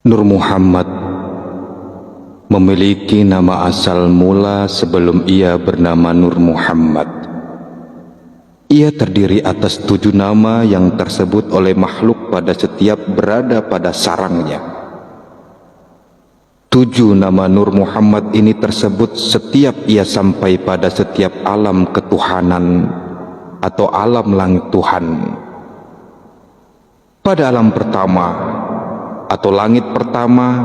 Nur Muhammad memiliki nama asal mula sebelum ia bernama Nur Muhammad. Ia terdiri atas 7 nama yang tersebut oleh makhluk pada setiap berada pada sarangnya. 7 nama Nur Muhammad ini tersebut setiap ia sampai pada setiap alam ketuhanan atau alam langit Tuhan. Pada alam pertama atau langit pertama,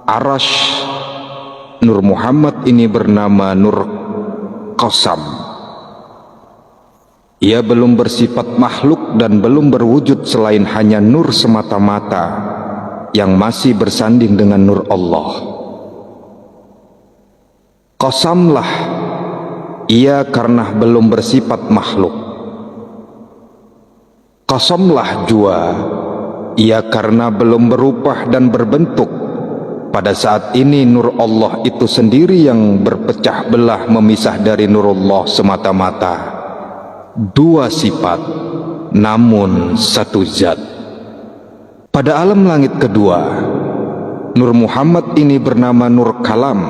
Arash, Nur Muhammad ini bernama Nur Qasam. Ia belum bersifat makhluk dan belum berwujud selain hanya nur semata-mata yang masih bersanding dengan nur Allah. Qasamlah ia karena belum bersifat makhluk. Qasamlah jua ia karena belum berubah dan berbentuk. Pada saat ini nur Allah itu sendiri yang berpecah belah memisah dari nurullah semata-mata. 2 sifat namun 1 zat. Pada alam langit kedua, Nur Muhammad ini bernama Nur Kalam.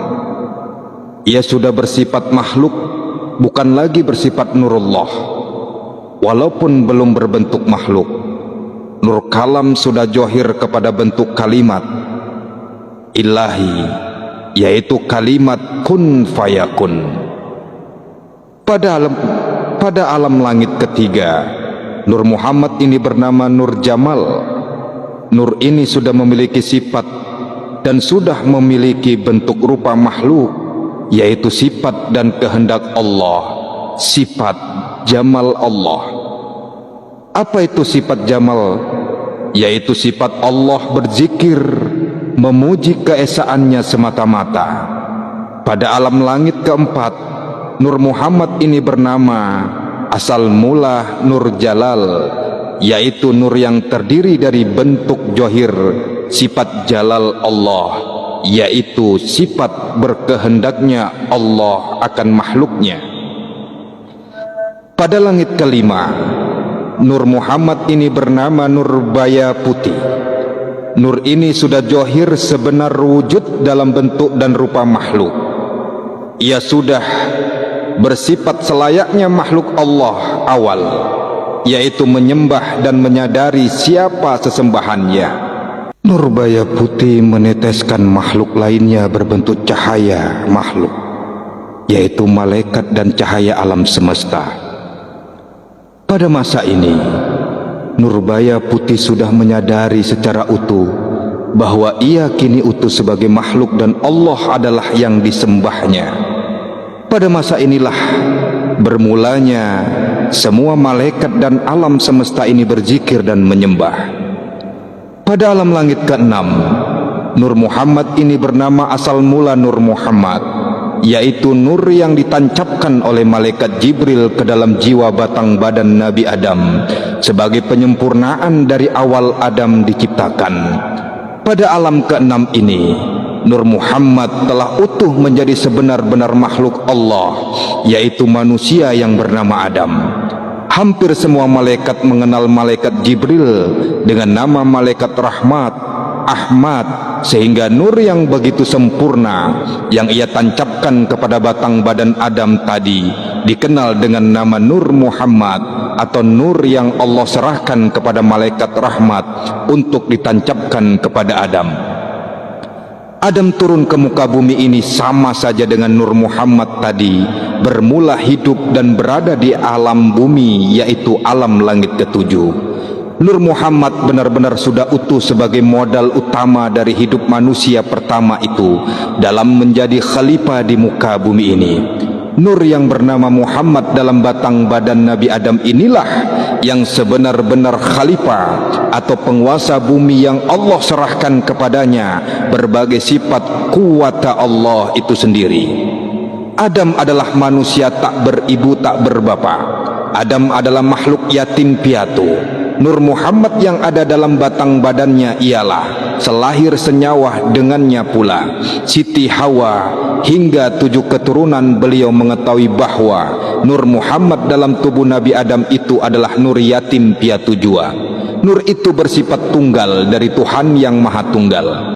Ia sudah bersifat makhluk, bukan lagi bersifat nurullah. Walaupun belum berbentuk makhluk, Nur Kalam sudah johir kepada bentuk kalimat ilahi, yaitu kalimat kun fayakun. Pada alam langit ketiga, Nur Muhammad ini bernama Nur Jamal. Nur ini sudah memiliki sifat dan sudah memiliki bentuk rupa makhluk, yaitu sifat dan kehendak Allah, sifat Jamal Allah. Apa itu sifat Jamal? Yaitu sifat Allah berzikir, memuji keesaannya semata-mata. Pada alam langit keempat, Nur Muhammad ini bernama asal mula Nur Jalal, yaitu nur yang terdiri dari bentuk johir sifat Jalal Allah, yaitu sifat berkehendaknya Allah akan makhluknya. Pada langit kelima, Nur Muhammad ini bernama Nur Baya Putih. Nur ini sudah johir sebenar wujud dalam bentuk dan rupa makhluk. Ia sudah bersifat selayaknya makhluk Allah awal, yaitu menyembah dan menyadari siapa sesembahannya. Nur Baya Putih meneteskan makhluk lainnya berbentuk cahaya makhluk, yaitu malaikat dan cahaya alam semesta. Pada masa ini, Nur Baya Putih sudah menyadari secara utuh bahwa ia kini utuh sebagai makhluk dan Allah adalah yang disembahnya. Pada masa inilah bermulanya semua malaikat dan alam semesta ini berzikir dan menyembah. Pada alam langit ke-6, Nur Muhammad ini bernama asal mula Nur Muhammad, yaitu nur yang ditancapkan oleh malaikat Jibril ke dalam jiwa batang badan Nabi Adam sebagai penyempurnaan dari awal Adam diciptakan. Pada alam ke-6 ini, Nur Muhammad telah utuh menjadi sebenar-benar makhluk Allah, yaitu manusia yang bernama Adam. Hampir semua malaikat mengenal malaikat Jibril dengan nama malaikat rahmat, Ahmad, sehingga nur yang begitu sempurna yang ia tancapkan kepada batang badan Adam tadi dikenal dengan nama Nur Muhammad, atau nur yang Allah serahkan kepada malaikat rahmat untuk ditancapkan kepada Adam. Adam turun ke muka bumi ini sama saja dengan Nur Muhammad tadi bermula hidup dan berada di alam bumi, yaitu alam langit ke-7. Nur Muhammad benar-benar sudah utuh sebagai modal utama dari hidup manusia pertama itu dalam menjadi khalifah di muka bumi ini. Nur yang bernama Muhammad dalam batang badan Nabi Adam inilah yang sebenar-benar khalifah atau penguasa bumi yang Allah serahkan kepadanya berbagai sifat kuwata Allah itu sendiri. Adam adalah manusia tak beribu tak berbapa. Adam adalah makhluk yatim piatu. Nur Muhammad yang ada dalam batang badannya ialah selahir senyawa dengannya pula Siti Hawa, hingga 7 keturunan beliau mengetahui bahwa Nur Muhammad dalam tubuh Nabi Adam itu adalah nur yatim piatu jua. Nur itu bersifat tunggal dari Tuhan yang Maha Tunggal.